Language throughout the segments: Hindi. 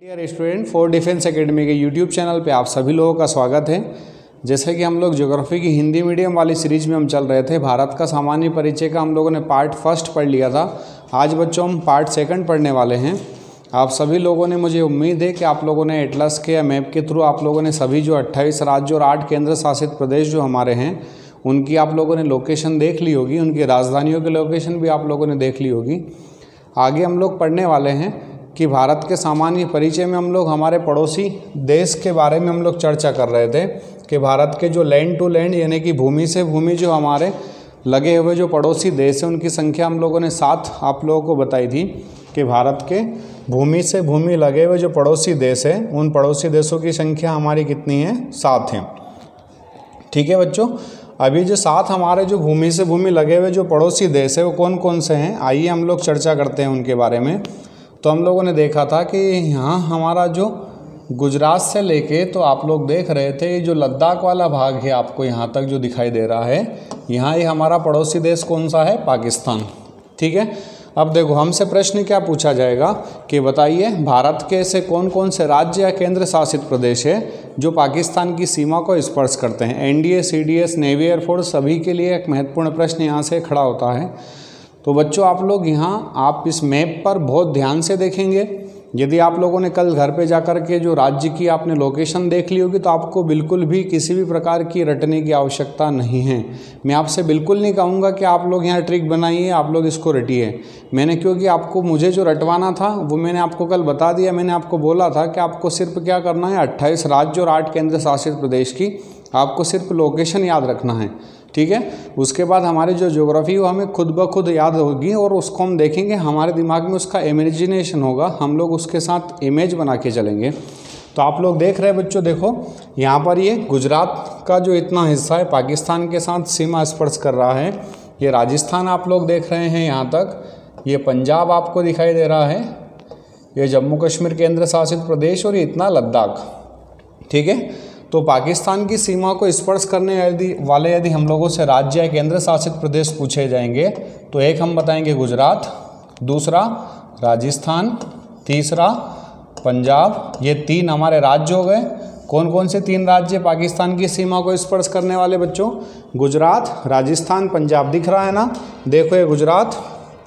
Dear student, for defence academy के यूट्यूब चैनल पे आप सभी लोगों का स्वागत है। जैसे कि हम लोग ज्योग्राफी की हिंदी मीडियम वाली सीरीज में हम चल रहे थे, भारत का सामान्य परिचय का हम लोगों ने पार्ट फर्स्ट पढ़ लिया था। आज बच्चों हम पार्ट सेकंड पढ़ने वाले हैं। आप सभी लोगों ने, मुझे उम्मीद है कि आप लोगों ने एटलस के या मैप के थ्रू आप लोगों ने सभी जो 28 राज्य और 8 केंद्र शासित प्रदेश जो हमारे हैं उनकी आप लोगों ने लोकेशन देख ली होगी, उनकी राजधानियों की लोकेशन भी आप लोगों ने देख ली होगी। आगे हम लोग पढ़ने वाले हैं कि भारत के सामान्य परिचय में हम लोग हमारे पड़ोसी देश के बारे में हम लोग चर्चा कर रहे थे कि भारत के जो लैंड टू लैंड यानी कि भूमि से भूमि जो हमारे लगे हुए जो पड़ोसी देश हैं उनकी संख्या हम लोगों ने 7 आप लोगों को बताई थी कि भारत के भूमि से भूमि लगे हुए जो पड़ोसी देश हैं उन पड़ोसी देशों की संख्या हमारी कितनी है? 7 हैं। ठीक है बच्चों, अभी जो 7 हमारे जो भूमि से भूमि लगे हुए जो पड़ोसी देश है वो कौन कौन से हैं, आइए हम लोग चर्चा करते हैं उनके बारे में। तो हम लोगों ने देखा था कि यहाँ हमारा जो गुजरात से लेके तो आप लोग देख रहे थे जो लद्दाख वाला भाग है आपको यहाँ तक जो दिखाई दे रहा है, यहाँ ये हमारा पड़ोसी देश कौन सा है? पाकिस्तान। ठीक है, अब देखो हमसे प्रश्न क्या पूछा जाएगा कि बताइए भारत के ऐसे कौन कौन से राज्य या केंद्र शासित प्रदेश है जो पाकिस्तान की सीमा को स्पर्श करते हैं। एनडीए, सीडीएस, नेवी, एयरफोर्स सभी के लिए एक महत्वपूर्ण प्रश्न यहाँ से खड़ा होता है। तो बच्चों आप लोग यहाँ आप इस मैप पर बहुत ध्यान से देखेंगे। यदि आप लोगों ने कल घर पे जाकर के जो राज्य की आपने लोकेशन देख ली होगी तो आपको बिल्कुल भी किसी भी प्रकार की रटने की आवश्यकता नहीं है। मैं आपसे बिल्कुल नहीं कहूँगा कि आप लोग यहाँ ट्रिक बनाइए, आप लोग इसको रटिए। मैंने क्योंकि आपको मुझे जो रटवाना था वो मैंने आपको कल बता दिया। मैंने आपको बोला था कि आपको सिर्फ क्या करना है, 28 राज्य और 8 केंद्र शासित प्रदेश की आपको सिर्फ लोकेशन याद रखना है। ठीक है, उसके बाद हमारी जो ज्योग्राफी वो हमें खुद ब खुद याद होगी और उसको हम देखेंगे, हमारे दिमाग में उसका इमेजिनेशन होगा, हम लोग उसके साथ इमेज बना के चलेंगे। तो आप लोग देख रहे हैं बच्चों, देखो यहाँ पर ये गुजरात का जो इतना हिस्सा है पाकिस्तान के साथ सीमा स्पर्श कर रहा है। ये राजस्थान आप लोग देख रहे हैं यहाँ तक, ये पंजाब आपको दिखाई दे रहा है, ये जम्मू कश्मीर केंद्र शासित प्रदेश और ये इतना लद्दाख। ठीक है, तो पाकिस्तान की सीमा को स्पर्श करने वाले यदि हम लोगों से राज्य या केंद्र शासित प्रदेश पूछे जाएंगे तो एक हम बताएंगे गुजरात, दूसरा राजस्थान, तीसरा पंजाब। ये 3 हमारे राज्य हो गए। कौन कौन से 3 राज्य पाकिस्तान की सीमा को स्पर्श करने वाले बच्चों? गुजरात, राजस्थान, पंजाब। दिख रहा है ना, देखो ये गुजरात,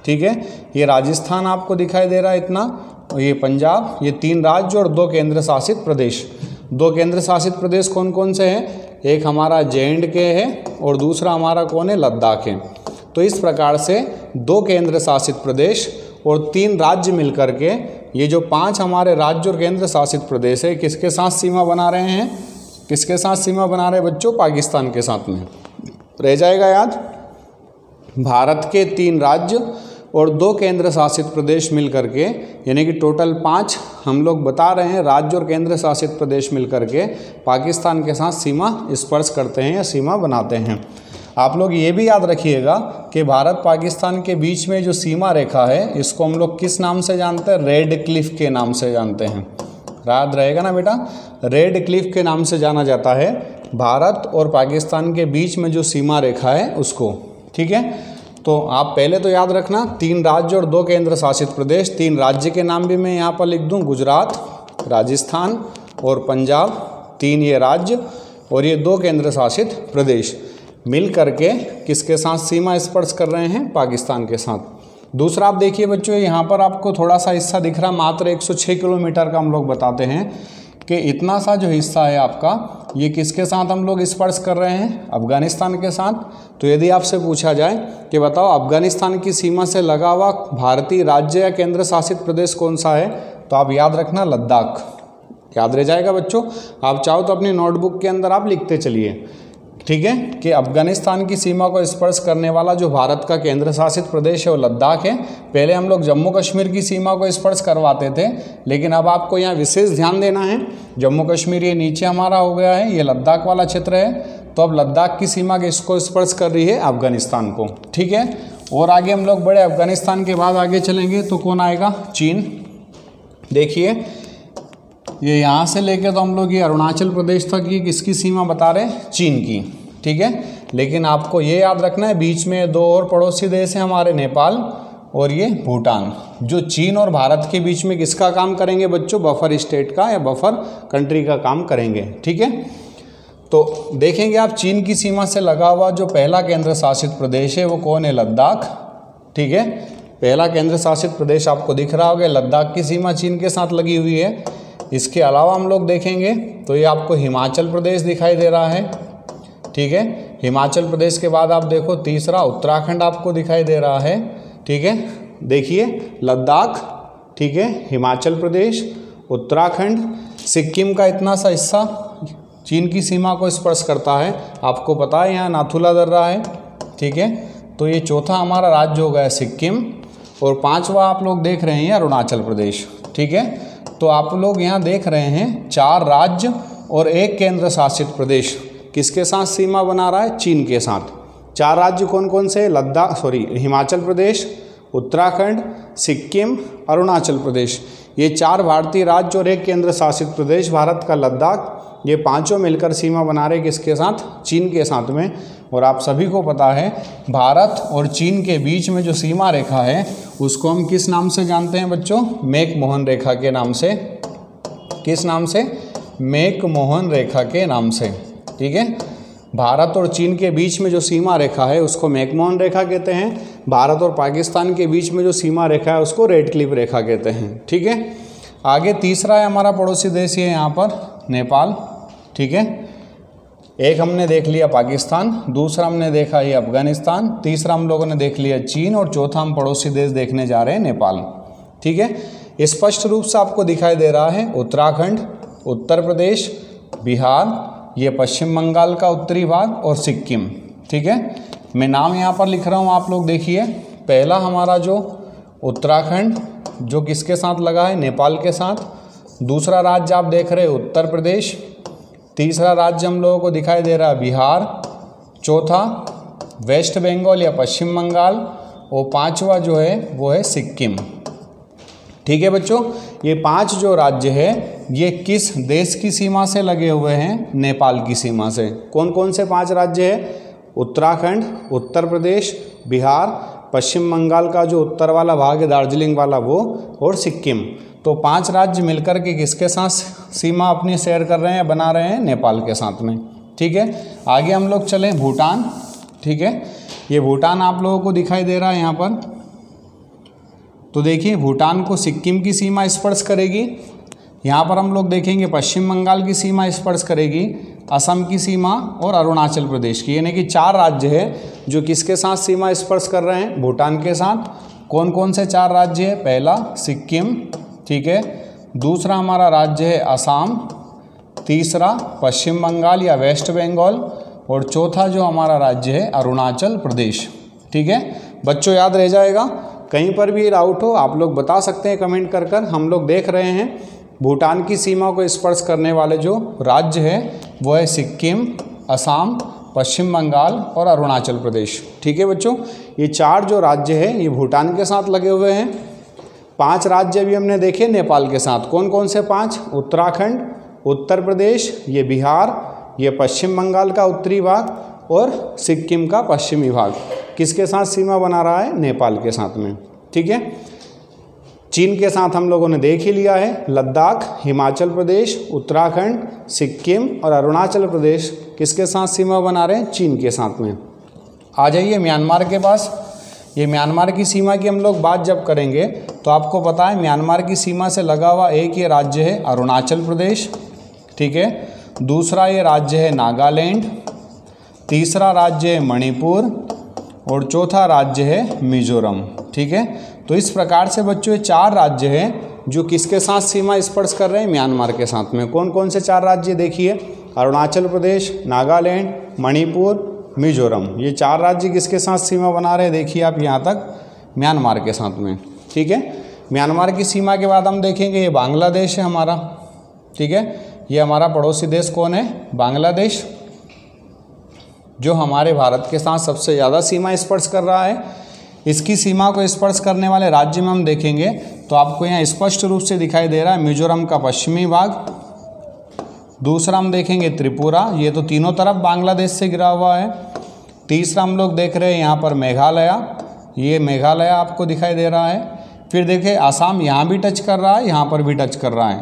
ठीक है, ये राजस्थान आपको दिखाई दे रहा है इतना, और ये पंजाब। ये 3 राज्य और 2 केंद्र शासित प्रदेश। 2 केंद्र शासित प्रदेश कौन कौन से हैं? एक हमारा जे.एंड.के है और दूसरा हमारा कौन है? लद्दाख है। तो इस प्रकार से 2 केंद्र शासित प्रदेश और 3 राज्य मिलकर के ये जो 5 हमारे राज्य और केंद्र शासित प्रदेश है किसके साथ सीमा बना रहे हैं? किसके साथ सीमा बना रहे हैं बच्चों? पाकिस्तान के साथ में। रह जाएगा याद, भारत के 3 राज्य और 2 केंद्र शासित प्रदेश मिल करके, यानी कि टोटल 5 हम लोग बता रहे हैं राज्य और केंद्र शासित प्रदेश मिल करके पाकिस्तान के साथ सीमा स्पर्श करते हैं या सीमा बनाते हैं। आप लोग ये भी याद रखिएगा कि भारत पाकिस्तान के बीच में जो सीमा रेखा है इसको हम लोग किस नाम से जानते हैं? रेड क्लिफ के नाम से जानते हैं। याद रहेगा ना बेटा, रेड क्लिफ के नाम से जाना जाता है भारत और पाकिस्तान के बीच में जो सीमा रेखा है उसको। ठीक है, तो आप पहले तो याद रखना 3 राज्य और 2 केंद्र शासित प्रदेश। 3 राज्य के नाम भी मैं यहाँ पर लिख दूँ, गुजरात, राजस्थान और पंजाब। 3 ये राज्य और ये 2 केंद्र शासित प्रदेश मिल करके किसके साथ सीमा स्पर्श कर रहे हैं? पाकिस्तान के साथ। दूसरा आप देखिए बच्चों, यहाँ पर आपको थोड़ा सा हिस्सा दिख रहा, मात्र 106 किलोमीटर का हम लोग बताते हैं कि इतना सा जो हिस्सा है आपका ये किसके साथ हम लोग स्पर्श कर रहे हैं? अफगानिस्तान के साथ। तो यदि आपसे पूछा जाए कि बताओ अफगानिस्तान की सीमा से लगा हुआ भारतीय राज्य या केंद्र शासित प्रदेश कौन सा है, तो आप याद रखना लद्दाख। याद रह जाएगा बच्चों, आप चाहो तो अपनी नोटबुक के अंदर आप लिखते चलिए। ठीक है, कि अफगानिस्तान की सीमा को स्पर्श करने वाला जो भारत का केंद्र शासित प्रदेश है वो लद्दाख है। पहले हम लोग जम्मू कश्मीर की सीमा को स्पर्श करवाते थे, लेकिन अब आपको यहाँ विशेष ध्यान देना है। जम्मू कश्मीर ये नीचे हमारा हो गया है, ये लद्दाख वाला क्षेत्र है, तो अब लद्दाख की सीमा किसको स्पर्श कर रही है? अफगानिस्तान को। ठीक है, और आगे हम लोग बड़े अफगानिस्तान के बाद आगे चलेंगे तो कौन आएगा? चीन। देखिए ये यहाँ से लेके तो हम लोग ये अरुणाचल प्रदेश तक ये किसकी सीमा बता रहे हैं? चीन की। ठीक है, लेकिन आपको ये याद रखना है बीच में 2 और पड़ोसी देश हैं हमारे, नेपाल और ये भूटान, जो चीन और भारत के बीच में किसका काम करेंगे बच्चों, बफर स्टेट का या बफर कंट्री का काम करेंगे। ठीक है, तो देखेंगे आप चीन की सीमा से लगा हुआ जो पहला केंद्र शासित प्रदेश है वो कौन है, लद्दाख। ठीक है, पहला केंद्र शासित प्रदेश आपको दिख रहा होगा, लद्दाख की सीमा चीन के साथ लगी हुई है। इसके अलावा हम लोग देखेंगे तो ये आपको हिमाचल प्रदेश दिखाई दे रहा है। ठीक है, हिमाचल प्रदेश के बाद आप देखो तीसरा उत्तराखंड आपको दिखाई दे रहा है। ठीक है, देखिए लद्दाख, ठीक है, हिमाचल प्रदेश, उत्तराखंड, सिक्किम का इतना सा हिस्सा चीन की सीमा को स्पर्श करता है। आपको पता है यहाँ नाथुला दर्रा है। ठीक है, तो ये चौथा हमारा राज्य हो गया सिक्किम, और पांचवा आप लोग देख रहे हैं अरुणाचल प्रदेश। ठीक है, तो आप लोग यहाँ देख रहे हैं 4 राज्य और 1 केंद्र शासित प्रदेश किसके साथ सीमा बना रहा है, चीन के साथ। 4 राज्य कौन कौन से, हिमाचल प्रदेश, उत्तराखंड, सिक्किम, अरुणाचल प्रदेश। ये 4 भारतीय राज्य और 1 केंद्र शासित प्रदेश भारत का लद्दाख, ये पांचों मिलकर सीमा बना रहे किसके साथ, चीन के साथ में। और आप सभी को पता है भारत और चीन के बीच में जो सीमा रेखा है उसको हम किस नाम से जानते हैं बच्चों, मैक-मोहन रेखा के नाम से। किस नाम से, मैक-मोहन रेखा के नाम से। ठीक है, भारत और चीन के बीच में जो सीमा रेखा है उसको मैक-मोहन रेखा कहते हैं। भारत और पाकिस्तान के बीच में जो सीमा रेखा है उसको रेड क्लिफ रेखा कहते हैं। ठीक है, आगे तीसरा है हमारा पड़ोसी देश, है यहाँ पर नेपाल। ठीक है, एक हमने देख लिया पाकिस्तान, दूसरा हमने देखा ये अफगानिस्तान, तीसरा हम लोगों ने देख लिया चीन, और चौथा हम पड़ोसी देश देखने जा रहे हैं नेपाल। ठीक है, स्पष्ट रूप से आपको दिखाई दे रहा है उत्तराखंड, उत्तर प्रदेश, बिहार, ये पश्चिम बंगाल का उत्तरी भाग, और सिक्किम। ठीक है, मैं नाम यहाँ पर लिख रहा हूँ, आप लोग देखिए। पहला हमारा जो उत्तराखंड जो किसके साथ लगा है, नेपाल के साथ। दूसरा राज्य आप देख रहे हैं उत्तर प्रदेश, तीसरा राज्य हम लोगों को दिखाई दे रहा है बिहार, चौथा वेस्ट बंगाल या पश्चिम बंगाल, और पांचवा जो है वो है सिक्किम। ठीक है बच्चों, ये 5 जो राज्य है ये किस देश की सीमा से लगे हुए हैं, नेपाल की सीमा से। कौन कौन से 5 राज्य है, उत्तराखंड, उत्तर प्रदेश, बिहार, पश्चिम बंगाल का जो उत्तर वाला भाग है दार्जिलिंग वाला वो, और सिक्किम। तो 5 राज्य मिलकर के किसके साथ सीमा अपनी शेयर कर रहे हैं या बना रहे हैं, नेपाल के साथ में। ठीक है, आगे हम लोग चलें भूटान। ठीक है, ये भूटान आप लोगों को दिखाई दे रहा है यहाँ पर। तो देखिए भूटान को सिक्किम की सीमा स्पर्श करेगी। यहाँ पर हम लोग देखेंगे पश्चिम बंगाल की सीमा स्पर्श करेगी, असम की सीमा, और अरुणाचल प्रदेश की। यानी कि 4 राज्य है जो किसके साथ सीमा स्पर्श कर रहे हैं, भूटान के साथ। कौन कौन से 4 राज्य है, पहला सिक्किम, ठीक है, दूसरा हमारा राज्य है असम, तीसरा पश्चिम बंगाल या वेस्ट बंगाल, और चौथा जो हमारा राज्य है अरुणाचल प्रदेश। ठीक है बच्चों, याद रह जाएगा। कहीं पर भी डाउट हो आप लोग बता सकते हैं कमेंट कर कर। हम लोग देख रहे हैं भूटान की सीमा को स्पर्श करने वाले जो राज्य है वो है सिक्किम, असम, पश्चिम बंगाल और अरुणाचल प्रदेश। ठीक है बच्चों, ये 4 जो राज्य है ये भूटान के साथ लगे हुए हैं। 5 राज्य भी हमने देखे नेपाल के साथ। कौन कौन से 5, उत्तराखंड, उत्तर प्रदेश, ये बिहार, ये पश्चिम बंगाल का उत्तरी भाग, और सिक्किम का पश्चिमी भाग किसके साथ सीमा बना रहा है, नेपाल के साथ में। ठीक है, चीन के साथ हम लोगों ने देख ही लिया है। लद्दाख, हिमाचल प्रदेश, उत्तराखंड, सिक्किम और अरुणाचल प्रदेश किसके साथ सीमा बना रहे हैं, चीन के साथ में। आ जाइए म्यांमार के पास। ये म्यांमार की सीमा की हम लोग बात जब करेंगे तो आपको पता है म्यांमार की सीमा से लगा हुआ एक ये राज्य है अरुणाचल प्रदेश। ठीक है, दूसरा ये राज्य है नागालैंड, तीसरा राज्य है मणिपुर, और चौथा राज्य है मिजोरम। ठीक है, तो इस प्रकार से बच्चों ये 4 राज्य हैं जो किसके साथ सीमा स्पर्श कर रहे हैं, म्यांमार के साथ में। कौन कौन से 4 राज्य देखिए, अरुणाचल प्रदेश, नागालैंड, मणिपुर, मिजोरम। ये 4 राज्य किसके साथ सीमा बना रहे हैं, देखिए आप यहाँ तक, म्यांमार के साथ में। ठीक है, म्यांमार की सीमा के बाद हम देखेंगे ये बांग्लादेश है हमारा। ठीक है, ये हमारा पड़ोसी देश कौन है, बांग्लादेश, जो हमारे भारत के साथ सबसे ज़्यादा सीमा स्पर्श कर रहा है। इसकी सीमा को स्पर्श करने वाले राज्य में हम देखेंगे तो आपको यहाँ स्पष्ट रूप से दिखाई दे रहा है मिजोरम का पश्चिमी भाग। दूसरा हम देखेंगे त्रिपुरा, ये तो तीनों तरफ बांग्लादेश से घिरा हुआ है। तीसरा हम लोग देख रहे हैं यहाँ पर मेघालय, ये मेघालय आपको दिखाई दे रहा है। फिर देखिए आसाम यहाँ भी टच कर रहा है, यहाँ पर भी टच कर रहा है।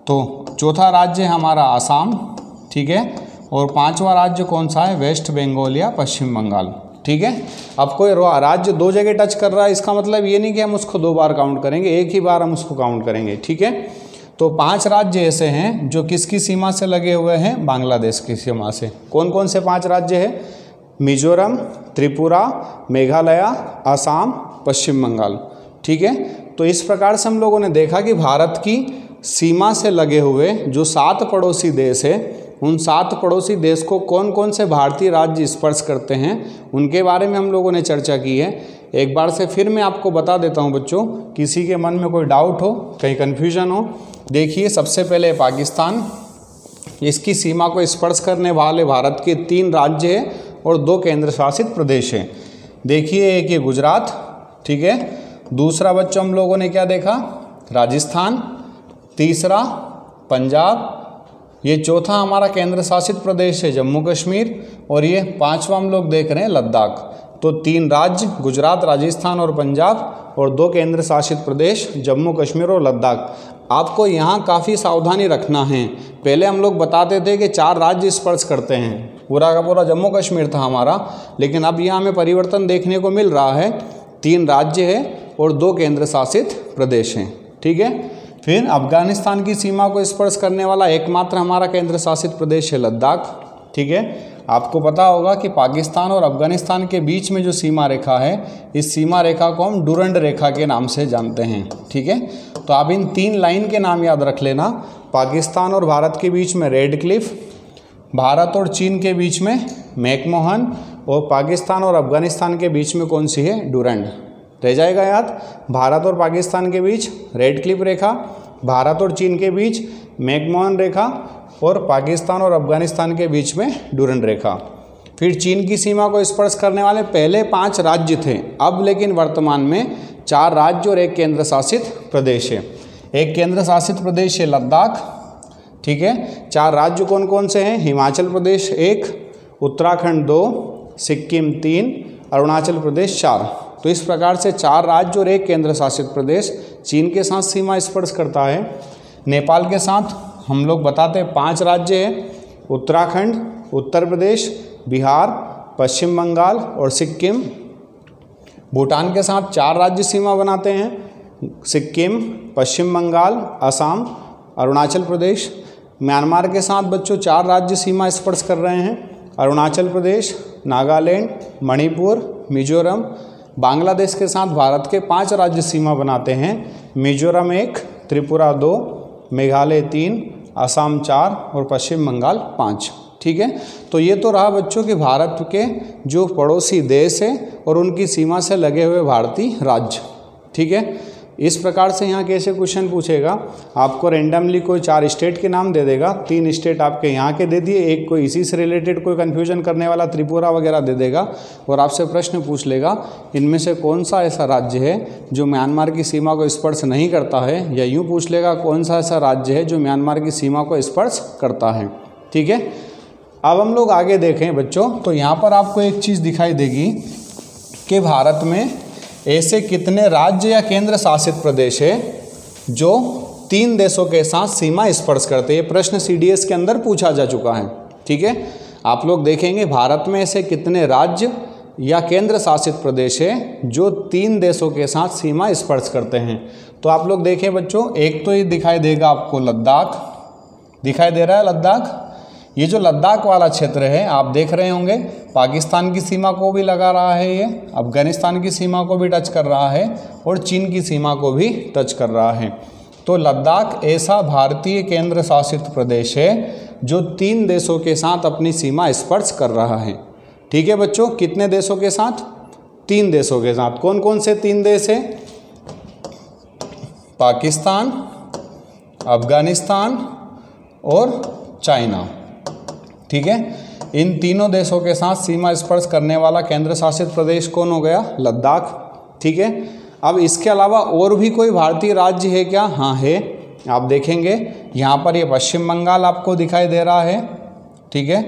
तो चौथा राज्य है हमारा आसाम, ठीक है। और पांचवा राज्य कौन सा है? वेस्ट बंगाल या पश्चिम बंगाल, ठीक है। अब कोई राज्य दो जगह टच कर रहा है, इसका मतलब ये नहीं कि हम उसको दो बार काउंट करेंगे, एक ही बार हम उसको काउंट करेंगे, ठीक है। तो 5 राज्य ऐसे हैं जो किसकी सीमा से लगे हुए हैं? बांग्लादेश की सीमा से। कौन कौन से 5 राज्य हैं? मिजोरम, त्रिपुरा, मेघालय, असम, पश्चिम बंगाल, ठीक है। तो इस प्रकार से हम लोगों ने देखा कि भारत की सीमा से लगे हुए जो 7 पड़ोसी देश है, उन 7 पड़ोसी देश को कौन कौन से भारतीय राज्य स्पर्श करते हैं, उनके बारे में हम लोगों ने चर्चा की है। एक बार से फिर मैं आपको बता देता हूं बच्चों, किसी के मन में कोई डाउट हो, कहीं कन्फ्यूजन हो। देखिए सबसे पहले पाकिस्तान, इसकी सीमा को स्पर्श करने वाले भारत के 3 राज्य हैं और 2 केंद्र शासित प्रदेश हैं। देखिए एक ये गुजरात, ठीक है। दूसरा बच्चों हम लोगों ने क्या देखा? राजस्थान। तीसरा पंजाब। ये चौथा हमारा केंद्र शासित प्रदेश है जम्मू कश्मीर। और ये 5वां हम लोग देख रहे हैं लद्दाख। तो 3 राज्य गुजरात, राजस्थान और पंजाब, और 2 केंद्र शासित प्रदेश जम्मू कश्मीर और लद्दाख। आपको यहाँ काफ़ी सावधानी रखना है। पहले हम लोग बताते थे कि 4 राज्य स्पर्श करते हैं, पूरा का पूरा जम्मू कश्मीर था हमारा, लेकिन अब यहाँ हमें परिवर्तन देखने को मिल रहा है। 3 राज्य है और 2 केंद्र शासित प्रदेश हैं, ठीक है। फिर अफगानिस्तान की सीमा को स्पर्श करने वाला एकमात्र हमारा केंद्र शासित प्रदेश है लद्दाख, ठीक है। आपको पता होगा कि पाकिस्तान और अफगानिस्तान के बीच में जो सीमा रेखा है, इस सीमा रेखा को हम डुरंड रेखा के नाम से जानते हैं, ठीक है। तो आप इन 3 लाइन के नाम याद रख लेना। पाकिस्तान और भारत के बीच में रेड क्लिफ, भारत और चीन के बीच में मैकमोहन, और पाकिस्तान और अफगानिस्तान के बीच में कौन सी है? डुरंड। रह जाएगा याद। भारत और पाकिस्तान के बीच रेड क्लिफ रेखा, भारत और चीन के बीच मैकमोहन रेखा, और पाकिस्तान और अफगानिस्तान के बीच में डुरंड रेखा। फिर चीन की सीमा को स्पर्श करने वाले पहले 5 राज्य थे, अब लेकिन वर्तमान में 4 राज्य और 1 केंद्र शासित प्रदेश है। एक केंद्र शासित प्रदेश है लद्दाख, ठीक है। 4 राज्य कौन कौन से हैं? हिमाचल प्रदेश 1, उत्तराखंड 2, सिक्किम 3, अरुणाचल प्रदेश 4। तो इस प्रकार से 4 राज्य और 1 केंद्र शासित प्रदेश चीन के साथ सीमा स्पर्श करता है। नेपाल के साथ हम लोग बताते हैं 5 राज्य हैं, उत्तराखंड, उत्तर प्रदेश, बिहार, पश्चिम बंगाल और सिक्किम। भूटान के साथ 4 राज्य सीमा बनाते हैं, सिक्किम, पश्चिम बंगाल, असम, अरुणाचल प्रदेश। म्यांमार के साथ बच्चों 4 राज्य सीमा स्पर्श कर रहे हैं, अरुणाचल प्रदेश, नागालैंड, मणिपुर, मिजोरम। बांग्लादेश के साथ भारत के 5 राज्य सीमा बनाते हैं, मिजोरम 1, त्रिपुरा 2, मेघालय 3, असम 4 और पश्चिम बंगाल 5, ठीक है। तो ये तो रहा बच्चों कि भारत के जो पड़ोसी देश है और उनकी सीमा से लगे हुए भारतीय राज्य, ठीक है। इस प्रकार से यहाँ कैसे क्वेश्चन पूछेगा, आपको रैंडमली कोई 4 स्टेट के नाम दे देगा, 3 स्टेट आपके यहाँ के दे दिए, एक कोई इसी से रिलेटेड कोई कन्फ्यूजन करने वाला त्रिपुरा वगैरह दे देगा, और आपसे प्रश्न पूछ लेगा इनमें से कौन सा ऐसा राज्य है जो म्यांमार की सीमा को स्पर्श नहीं करता है, या यूँ पूछ लेगा कौन सा ऐसा राज्य है जो म्यांमार की सीमा को स्पर्श करता है, ठीक है। अब हम लोग आगे देखें बच्चों, तो यहाँ पर आपको एक चीज़ दिखाई देगी कि भारत में ऐसे कितने राज्य या केंद्र शासित प्रदेश है जो 3 देशों के साथ सीमा स्पर्श करते हैं। ये प्रश्न CDS के अंदर पूछा जा चुका है, ठीक है। आप लोग देखेंगे भारत में ऐसे कितने राज्य या केंद्र शासित प्रदेश है जो 3 देशों के साथ सीमा स्पर्श करते हैं। तो आप लोग देखें बच्चों, एक तो ये दिखाई देगा आपको लद्दाख, दिखाई दे रहा है लद्दाख। ये जो लद्दाख वाला क्षेत्र है आप देख रहे होंगे, पाकिस्तान की सीमा को भी लगा रहा है, ये अफगानिस्तान की सीमा को भी टच कर रहा है और चीन की सीमा को भी टच कर रहा है। तो लद्दाख ऐसा भारतीय केंद्र शासित प्रदेश है जो 3 देशों के साथ अपनी सीमा स्पर्श कर रहा है, ठीक है बच्चों। कितने देशों के साथ? 3 देशों के साथ। कौन कौन से 3 देश है? पाकिस्तान, अफगानिस्तान और चाइना, ठीक है। इन तीनों देशों के साथ सीमा स्पर्श करने वाला केंद्र शासित प्रदेश कौन हो गया? लद्दाख, ठीक है। अब इसके अलावा और भी कोई भारतीय राज्य है क्या? हाँ है। आप देखेंगे यहाँ पर ये पश्चिम बंगाल आपको दिखाई दे रहा है, ठीक है।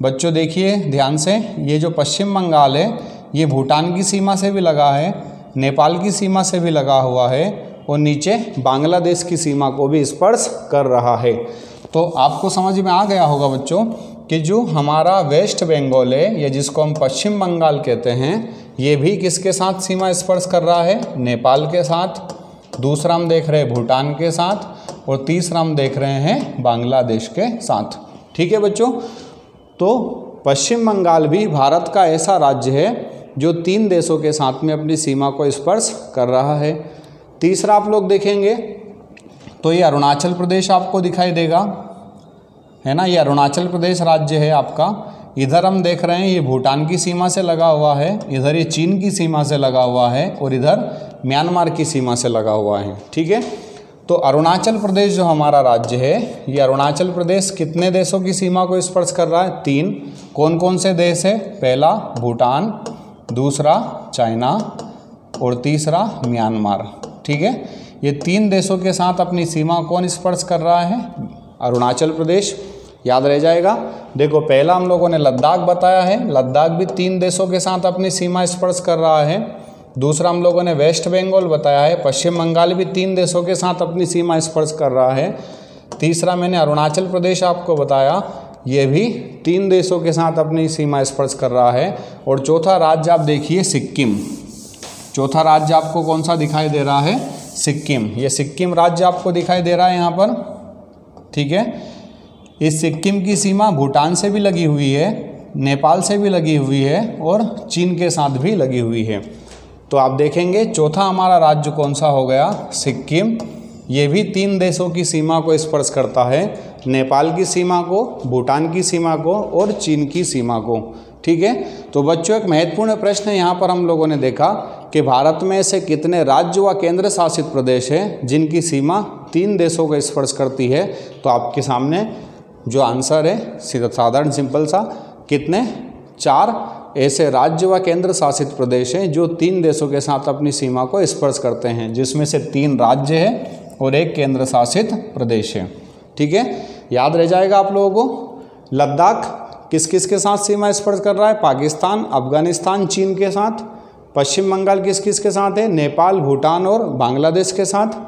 बच्चों देखिए ध्यान से, ये जो पश्चिम बंगाल है ये भूटान की सीमा से भी लगा है, नेपाल की सीमा से भी लगा हुआ है और नीचे बांग्लादेश की सीमा को भी स्पर्श कर रहा है। तो आपको समझ में आ गया होगा बच्चों कि जो हमारा वेस्ट बंगाल है या जिसको हम पश्चिम बंगाल कहते हैं, ये भी किसके साथ सीमा स्पर्श कर रहा है? नेपाल के साथ। दूसरा हम देख रहे हैं भूटान के साथ और तीसरा हम देख रहे हैं बांग्लादेश के साथ। ठीक है बच्चों, तो पश्चिम बंगाल भी भारत का ऐसा राज्य है जो 3 देशों के साथ में अपनी सीमा को स्पर्श कर रहा है। तीसरा आप लोग देखेंगे तो ये अरुणाचल प्रदेश आपको दिखाई देगा, है ना। ये अरुणाचल प्रदेश राज्य है आपका। इधर हम देख रहे हैं ये भूटान की सीमा से लगा हुआ है, इधर ये चीन की सीमा से लगा हुआ है और इधर म्यांमार की सीमा से लगा हुआ है। ठीक है, तो अरुणाचल प्रदेश जो हमारा राज्य है, ये अरुणाचल प्रदेश कितने देशों की सीमा को स्पर्श कर रहा है? 3। कौन कौन से देश है? पहला भूटान, दूसरा चाइना और तीसरा म्यांमार। ठीक है, ये 3 देशों के साथ अपनी सीमा कौन स्पर्श कर रहा है? अरुणाचल प्रदेश। याद रह जाएगा। देखो पहला हम लोगों ने लद्दाख बताया है, लद्दाख भी 3 देशों के साथ अपनी सीमा स्पर्श कर रहा है। दूसरा हम लोगों ने वेस्ट बंगाल बताया है, पश्चिम बंगाल भी 3 देशों के साथ अपनी सीमा स्पर्श कर रहा है। तीसरा मैंने अरुणाचल प्रदेश आपको बताया, ये भी 3 देशों के साथ अपनी सीमा स्पर्श कर रहा है। और चौथा राज्य आप देखिए सिक्किम। चौथा राज्य आपको कौन सा दिखाई दे रहा है? सिक्किम। ये सिक्किम राज्य आपको दिखाई दे रहा है यहाँ पर। ठीक है, इस सिक्किम की सीमा भूटान से भी लगी हुई है, नेपाल से भी लगी हुई है और चीन के साथ भी लगी हुई है। तो आप देखेंगे चौथा हमारा राज्य कौन सा हो गया? सिक्किम। ये भी 3 देशों की सीमा को स्पर्श करता है, नेपाल की सीमा को, भूटान की सीमा को और चीन की सीमा को। ठीक है, तो बच्चों एक महत्वपूर्ण प्रश्न यहाँ पर हम लोगों ने देखा कि भारत में ऐसे कितने राज्य व केंद्र शासित प्रदेश हैं जिनकी सीमा 3 देशों को स्पर्श करती है। तो आपके सामने जो आंसर है सीधा साधारण सिंपल सा, कितने? 4 ऐसे राज्य व केंद्र शासित प्रदेश हैं जो 3 देशों के साथ अपनी सीमा को स्पर्श करते हैं, जिसमें से 3 राज्य है और 1 केंद्र शासित प्रदेश है। ठीक है, याद रह जाएगा आप लोगों को। लद्दाख किस किस के साथ सीमा स्पर्श कर रहा है? पाकिस्तान, अफगानिस्तान, चीन के साथ। पश्चिम बंगाल किस किस के साथ है? नेपाल, भूटान और बांग्लादेश के साथ।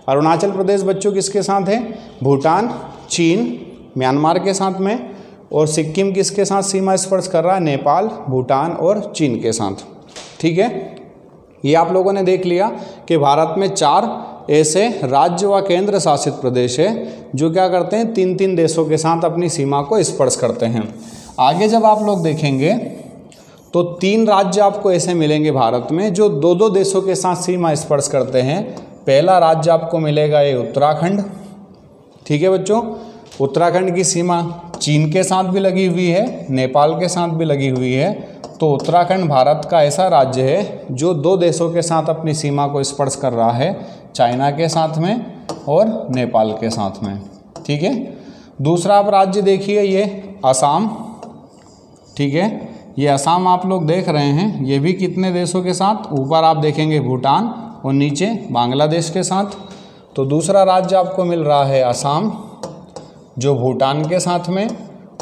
अरुणाचल प्रदेश बच्चों किसके साथ है? भूटान, चीन, म्यांमार के साथ में। और सिक्किम किसके साथ सीमा स्पर्श कर रहा है? नेपाल, भूटान और चीन के साथ। ठीक है, ये आप लोगों ने देख लिया कि भारत में 4 ऐसे राज्य व केंद्र शासित प्रदेश है जो क्या करते हैं? 3-3 देशों के साथ अपनी सीमा को स्पर्श करते हैं। आगे जब आप लोग देखेंगे तो 3 राज्य आपको ऐसे मिलेंगे भारत में जो 2-2 देशों के साथ सीमा स्पर्श करते हैं। पहला राज्य आपको मिलेगा ये उत्तराखंड। ठीक है बच्चों, उत्तराखंड की सीमा चीन के साथ भी लगी हुई है, नेपाल के साथ भी लगी हुई है। तो उत्तराखंड भारत का ऐसा राज्य है जो 2 देशों के साथ अपनी सीमा को स्पर्श कर रहा है, चाइना के साथ में और नेपाल के साथ में। ठीक है, दूसरा आप राज्य देखिए ये असम। ठीक है, ये असम आप लोग देख रहे हैं, ये भी कितने देशों के साथ? ऊपर आप देखेंगे भूटान और नीचे बांग्लादेश के साथ। तो दूसरा राज्य आपको मिल रहा है असम, जो भूटान के साथ में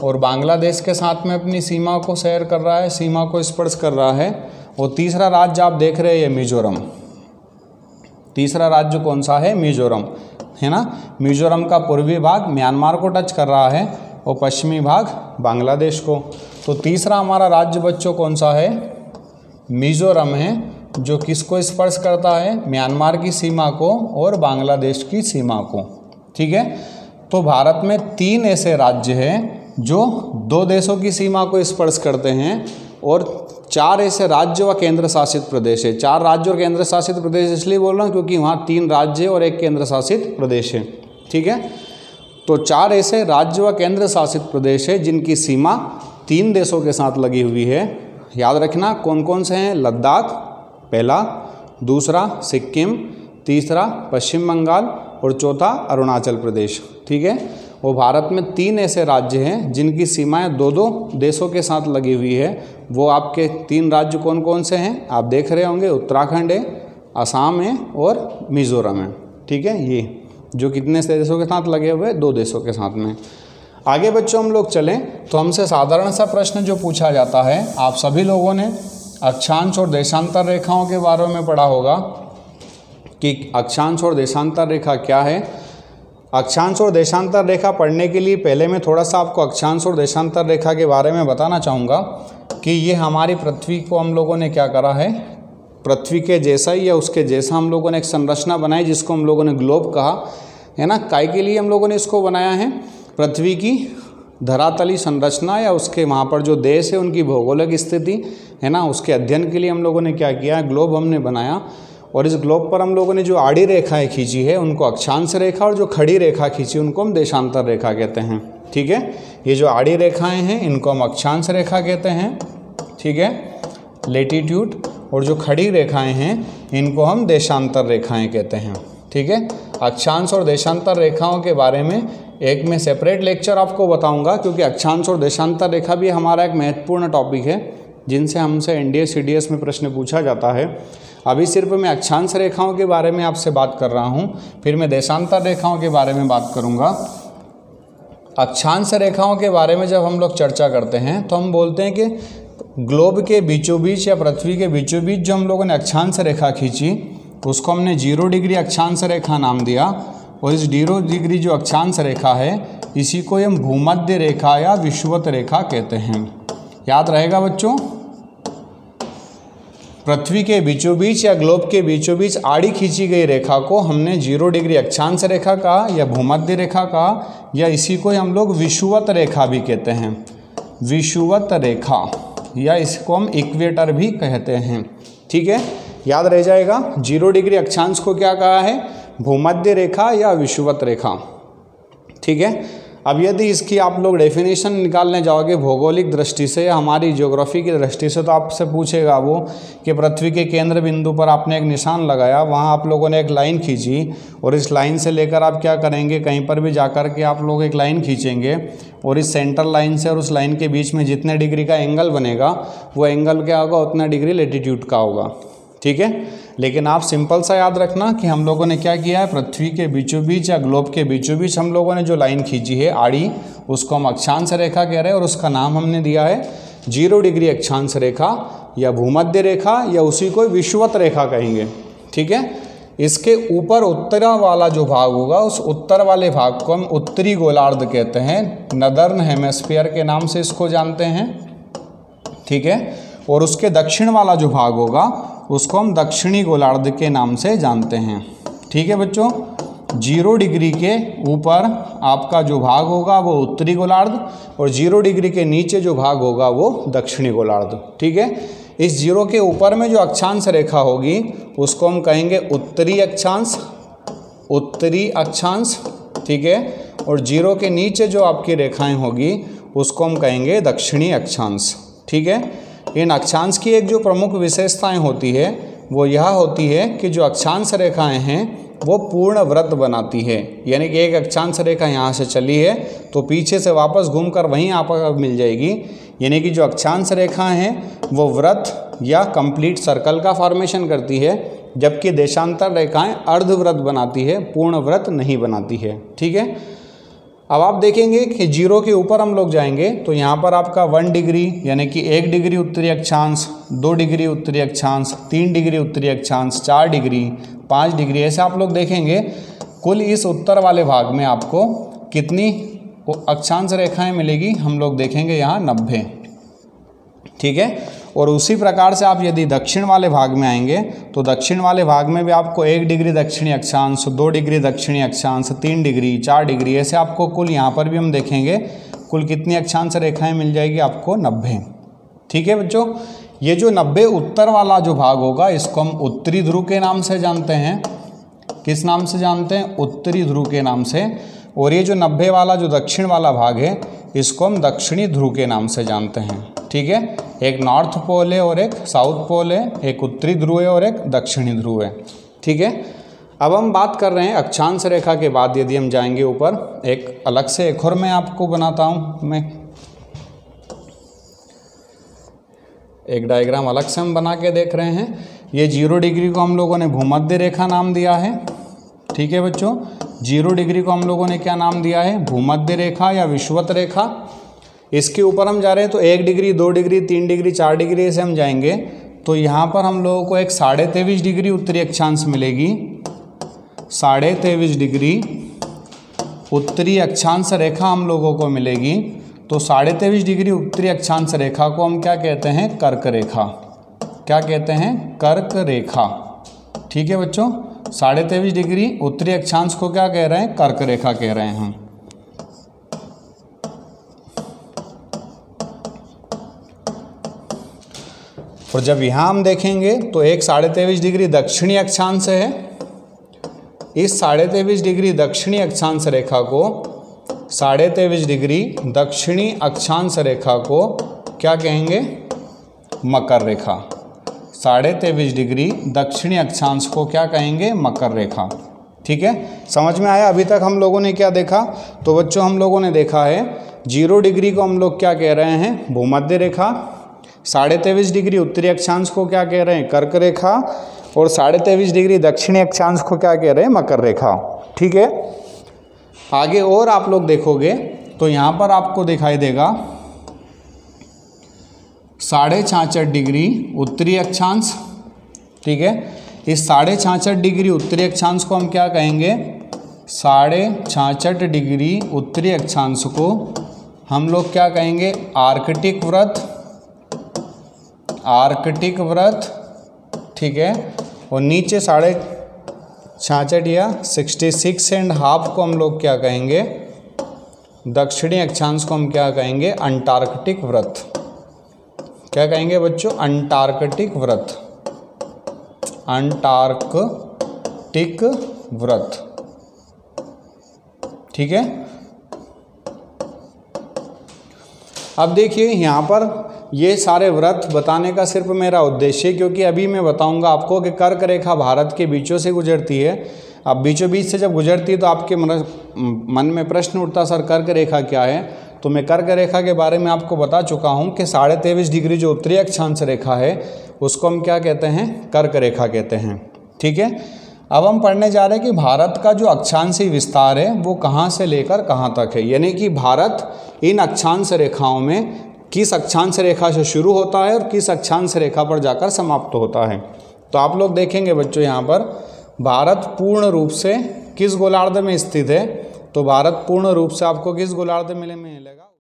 और बांग्लादेश के साथ में अपनी सीमा को शेयर कर रहा है, सीमा को स्पर्श कर रहा है। और तीसरा राज्य आप देख रहे हैं ये मिजोरम। तीसरा राज्य कौन सा है? मिजोरम, है ना। मिजोरम का पूर्वी भाग म्यांमार को टच कर रहा है और पश्चिमी भाग बांग्लादेश को। तो तीसरा हमारा राज्य बच्चों कौन सा है? मिजोरम है, जो किसको स्पर्श करता है? म्यांमार की सीमा को और बांग्लादेश की सीमा को। ठीक है, तो भारत में 3 ऐसे राज्य हैं जो 2 देशों की सीमा को स्पर्श करते हैं और 4 ऐसे राज्य व केंद्र शासित प्रदेश है। 4 राज्य और केंद्र शासित प्रदेश इसलिए बोल रहा हूँ क्योंकि वहाँ 3 राज्य और 1 केंद्र शासित प्रदेश है। ठीक है, तो 4 ऐसे राज्य व केंद्र शासित प्रदेश है जिनकी सीमा 3 देशों के साथ लगी हुई है। याद रखना कौन कौन से हैं? लद्दाख पहला, दूसरा सिक्किम, तीसरा पश्चिम बंगाल और चौथा अरुणाचल प्रदेश। ठीक है, वो भारत में 3 ऐसे राज्य हैं जिनकी सीमाएं 2-2 देशों के साथ लगी हुई है। वो आपके 3 राज्य कौन कौन से हैं? आप देख रहे होंगे, उत्तराखंड है, असम है और मिजोरम है। ठीक है, ये जो कितने से देशों के साथ लगे हुए? 2 देशों के साथ में। आगे बच्चों हम लोग चलें तो हमसे साधारण सा प्रश्न जो पूछा जाता है, आप सभी लोगों ने अक्षांश और देशांतर रेखाओं के बारे में पढ़ा होगा कि अक्षांश और देशांतर रेखा क्या है। अक्षांश और देशांतर रेखा पढ़ने के लिए पहले मैं थोड़ा सा आपको अक्षांश और देशांतर रेखा के बारे में बताना चाहूँगा कि ये हमारी पृथ्वी को हम लोगों ने क्या करा है, पृथ्वी के जैसा ही या उसके जैसा हम लोगों ने एक संरचना बनाई जिसको हम लोगों ने ग्लोब कहा है ना। काय के लिए हम लोगों ने इसको बनाया है, पृथ्वी की धरातली संरचना या उसके वहाँ पर जो देश है उनकी भौगोलिक स्थिति है ना, उसके अध्ययन के लिए हम लोगों ने क्या किया, ग्लोब हमने बनाया। और इस ग्लोब पर हम लोगों ने जो आड़ी रेखाएं खींची है उनको अक्षांश रेखा और जो खड़ी रेखा खींची उनको हम देशांतर रेखा कहते हैं। ठीक है, ये जो आड़ी रेखाएं हैं इनको हम अक्षांश रेखा कहते हैं। ठीक है, लेटीट्यूड, और जो खड़ी रेखाएं हैं इनको हम देशांतर रेखाएं कहते हैं। ठीक है, अक्षांश और देशांतर रेखाओं के बारे में एक मैं सेपरेट लेक्चर आपको बताऊंगा, क्योंकि अक्षांश और देशांतर रेखा भी हमारा एक महत्वपूर्ण टॉपिक है जिनसे हमसे एनडीए सीडीएस में प्रश्न पूछा जाता है। अभी सिर्फ मैं अक्षांश रेखाओं के बारे में आपसे बात कर रहा हूं, फिर मैं देशांतर रेखाओं के बारे में बात करूंगा। अक्षांश रेखाओं के बारे में जब हम लोग चर्चा करते हैं तो हम बोलते हैं कि ग्लोब के बीचों बीच या पृथ्वी के बीचों बीच जो हम लोगों ने अक्षांश रेखा खींची उसको हमने 0 डिग्री अक्षांश रेखा नाम दिया। और इस 0 डिग्री जो अक्षांश रेखा है इसी को हम भूमध्य रेखा या विषुवत रेखा कहते हैं। याद रहेगा बच्चों, पृथ्वी के बीचों बीच या ग्लोब के बीचों बीच आड़ी खींची गई रेखा को हमने 0 डिग्री अक्षांश रेखा कहा या भूमध्य रेखा कहा, या इसी को हम लोग विषुवत रेखा भी कहते हैं, विषुवत रेखा, या इसको हम इक्वेटर भी कहते हैं। ठीक है, याद रह जाएगा 0 डिग्री अक्षांश को क्या कहा है, भूमध्य रेखा या विषुवत रेखा। ठीक है, अब यदि इसकी आप लोग डेफिनेशन निकालने जाओगे भौगोलिक दृष्टि से या हमारी ज्योग्राफी की दृष्टि से, तो आपसे पूछेगा वो कि पृथ्वी के केंद्र बिंदु पर आपने एक निशान लगाया, वहाँ आप लोगों ने एक लाइन खींची और इस लाइन से लेकर आप क्या करेंगे, कहीं पर भी जाकर के आप लोग एक लाइन खींचेंगे और इस सेंटर लाइन से और उस लाइन के बीच में जितने डिग्री का एंगल बनेगा वो एंगल क्या होगा, उतना डिग्री लेटीट्यूड का होगा। ठीक है, लेकिन आप सिंपल सा याद रखना कि हम लोगों ने क्या किया है, पृथ्वी के बीचों बीच या ग्लोब के बीचों बीच हम लोगों ने जो लाइन खींची है आड़ी, उसको हम अक्षांश रेखा कह रहे हैं और उसका नाम हमने दिया है 0 डिग्री अक्षांश रेखा या भूमध्य रेखा या उसी को विषुवत रेखा कहेंगे। ठीक है, इसके ऊपर उत्तरा वाला जो भाग होगा उस उत्तर वाले भाग को हम उत्तरी गोलार्ध कहते हैं, नदर्न हेमिस्फीयर के नाम से इसको जानते हैं। ठीक है, और उसके दक्षिण वाला जो भाग होगा उसको हम दक्षिणी गोलार्ध के नाम से जानते हैं। ठीक है बच्चों, 0 डिग्री के ऊपर आपका जो भाग होगा वो उत्तरी गोलार्ध और 0 डिग्री के नीचे जो भाग होगा वो दक्षिणी गोलार्ध। ठीक है, इस 0 के ऊपर में जो अक्षांश रेखा होगी उसको हम कहेंगे उत्तरी अक्षांश, उत्तरी अक्षांश। ठीक है, और 0 के नीचे जो आपकी रेखाएं होगी उसको हम कहेंगे दक्षिणी अक्षांश। ठीक है, इन अक्षांश की एक जो प्रमुख विशेषताएं होती है वो यह होती है कि जो अक्षांश रेखाएं हैं वो पूर्ण वृत्त बनाती है, यानी कि एक अक्षांश रेखा यहाँ से चली है तो पीछे से वापस घूमकर वहीं आप मिल जाएगी, यानी कि जो अक्षांश रेखाएं हैं वो वृत्त या कंप्लीट सर्कल का फॉर्मेशन करती है, जबकि देशांतर रेखाएं अर्धवृत्त बनाती है, पूर्ण वृत्त नहीं बनाती है। ठीक है, अब आप देखेंगे कि 0 के ऊपर हम लोग जाएंगे तो यहाँ पर आपका 1 डिग्री यानी कि 1 डिग्री उत्तरी अक्षांश, 2 डिग्री उत्तरी अक्षांश, 3 डिग्री उत्तरी अक्षांश, 4 डिग्री, 5 डिग्री, ऐसे आप लोग देखेंगे। कुल इस उत्तर वाले भाग में आपको कितनी अक्षांश रेखाएं मिलेगी, हम लोग देखेंगे यहाँ 90। ठीक है, और उसी प्रकार से आप यदि दक्षिण वाले भाग में आएंगे तो दक्षिण वाले भाग में भी आपको 1 डिग्री दक्षिणी अक्षांश, 2 डिग्री दक्षिणी अक्षांश, 3 डिग्री, 4 डिग्री, ऐसे आपको कुल यहाँ पर भी हम देखेंगे कुल कितनी अक्षांश रेखाएं मिल जाएगी आपको, 90। ठीक है बच्चों, ये जो 90 उत्तर वाला जो भाग होगा इसको हम उत्तरी ध्रुव के नाम से जानते हैं। किस नाम से जानते हैं, उत्तरी ध्रुव के नाम से। और ये जो 90 वाला जो दक्षिण वाला भाग है इसको हम दक्षिणी ध्रुव के नाम से जानते हैं। ठीक है, एक नॉर्थ पोल है और एक साउथ पोल है, एक उत्तरी ध्रुव है और एक दक्षिणी ध्रुव है। ठीक है, अब हम बात कर रहे हैं अक्षांश रेखा के बाद यदि हम जाएंगे ऊपर, एक अलग से एक और मैं आपको बनाता हूँ, मैं एक डायग्राम अलग से हम बना के देख रहे हैं। ये 0 डिग्री को हम लोगों ने भूमध्य रेखा नाम दिया है। ठीक है बच्चों, 0 डिग्री को हम लोगों ने क्या नाम दिया है, भूमध्य रेखा या विषुवत रेखा। इसके ऊपर हम जा रहे हैं तो 1 डिग्री, 2 डिग्री, 3 डिग्री, 4 डिग्री से हम जाएंगे तो यहाँ पर हम लोगों को एक 23.5 डिग्री उत्तरी अक्षांश मिलेगी। 23.5 डिग्री उत्तरी अक्षांश रेखा हम लोगों को मिलेगी। तो 23.5 डिग्री उत्तरी अक्षांश रेखा को हम क्या कहते हैं? कर्क रेखा। क्या कहते हैं? कर्क रेखा। ठीक है बच्चों, 23.5 डिग्री उत्तरी अक्षांश को क्या कह रहे हैं? कर्क रेखा कह रहे हैं हम। और जब यहाँ हम देखेंगे तो एक 23.5 डिग्री दक्षिणी अक्षांश है। इस 23.5 डिग्री दक्षिणी अक्षांश रेखा को 23.5 डिग्री दक्षिणी अक्षांश रेखा को क्या कहेंगे? मकर रेखा। 23.5 डिग्री दक्षिणी अक्षांश को क्या कहेंगे? मकर रेखा। ठीक है, समझ में आया? अभी तक हम लोगों ने क्या देखा? तो बच्चों हम लोगों ने देखा है 0 डिग्री को हम लोग क्या कह रहे हैं? भूमध्य रेखा। 23.5 डिग्री उत्तरी अक्षांश को क्या कह रहे हैं? कर्क रेखा। और 23.5 डिग्री दक्षिणी अक्षांश को क्या कह रहे हैं? मकर रेखा। ठीक है, आगे और आप लोग देखोगे तो यहाँ पर आपको दिखाई देगा 66.5 डिग्री उत्तरी अक्षांश। ठीक है, इस 66.5 डिग्री उत्तरी अक्षांश को हम क्या कहेंगे? 66.5 डिग्री उत्तरी अक्षांश को हम लोग क्या कहेंगे? आर्कटिक व्रत। आर्कटिक व्रत। ठीक है, और नीचे 66.5 या 66.5 को हम लोग क्या कहेंगे? दक्षिणी अक्षांश को हम क्या कहेंगे? अंटार्कटिक व्रत। क्या कहेंगे बच्चों? अंटार्कटिक व्रत। अंटार्कटिक व्रत। ठीक है, अब देखिए यहाँ पर ये सारे व्रत बताने का सिर्फ मेरा उद्देश्य, क्योंकि अभी मैं बताऊंगा आपको कि कर्क रेखा भारत के बीचों से गुजरती है। अब बीचों बीच से जब गुजरती है तो आपके मन में प्रश्न उठता, सर कर्क रेखा क्या है? तो मैं कर्क रेखा के बारे में आपको बता चुका हूं कि 23.5 डिग्री जो उत्तरी अक्षांश रेखा है उसको हम क्या कहते हैं? कर्क रेखा कहते हैं। ठीक है, अब हम पढ़ने जा रहे हैं कि भारत का जो अक्षांशीय विस्तार है वो कहाँ से लेकर कहाँ तक है, यानी कि भारत इन अक्षांश रेखाओं में किस अक्षांश रेखा से शुरू होता है और किस अक्षांश रेखा पर जाकर समाप्त होता है। तो आप लोग देखेंगे बच्चों यहाँ पर भारत पूर्ण रूप से किस गोलार्ध में स्थित है? तो भारत पूर्ण रूप से आपको किस गोलार्ध में मिलेगा?